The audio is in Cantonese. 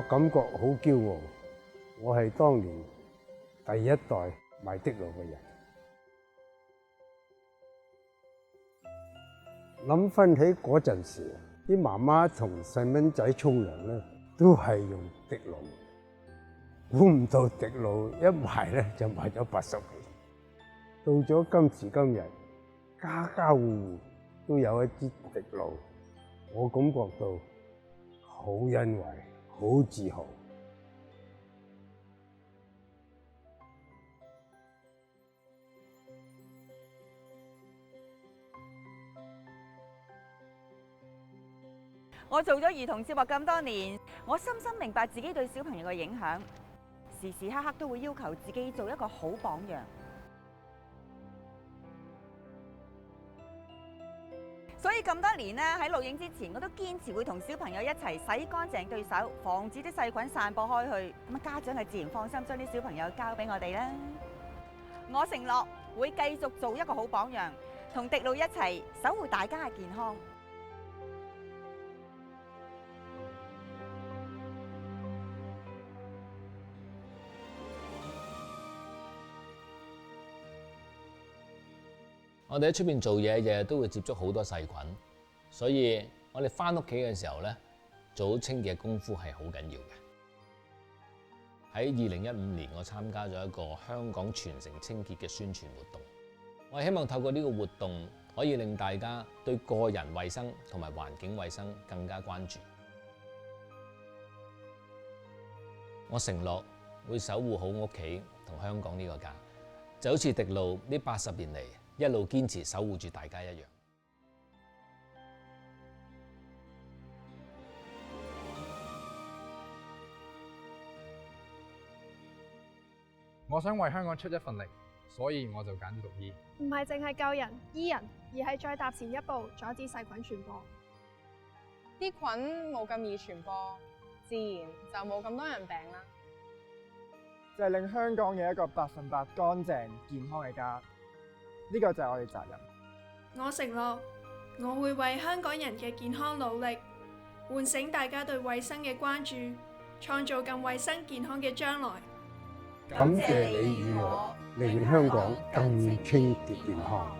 我感覺好驕傲，我係當年第一代買滴露嘅人。諗翻起嗰陣時，啲媽媽同細蚊仔沖涼咧，都係用滴露。估唔到滴露一賣咧就賣咗80幾。到咗今時今日，家家戶戶都有一支滴露，我感覺到好欣慰，好自豪。我做咗兒童節目咁多年，我深深明白自己對小朋友嘅影響，時時刻刻都會要求自己做一個好榜樣。所以咁多年咧，喺錄影之前，我都堅持會同小朋友一齊洗乾淨對手，防止啲細菌散播開去。咁啊，家長係自然放心將啲小朋友交俾我哋啦。我承諾會繼續做一個好榜樣，同滴露一齊守護大家嘅健康。我哋喺出邊做嘢，日日都會接觸好多細菌，所以我哋翻屋企嘅時候咧，做好清潔功夫係好緊要嘅。喺2015年，我參加咗一個香港全城清潔嘅宣傳活動。我係希望透過呢個活動，可以令大家對個人衛生同埋環境衛生更加關注。我承諾會守護好屋企同香港呢個家，就好似滴露呢80年嚟，一路堅持守護住大家一樣。我想為香港出一份力，所以我就揀咗讀醫。唔係淨係救人醫人，而係再踏前一步，阻止細菌傳播。啲菌冇咁易傳播，自然就冇咁多人病啦。就係令香港有一個100%乾淨健康嘅家。呢個就係我哋責任。我承諾，我會為香港人嘅健康努力，喚醒大家對衛生嘅關注，創造更衛生健康嘅將來。感謝你與我，令香港更清潔健康。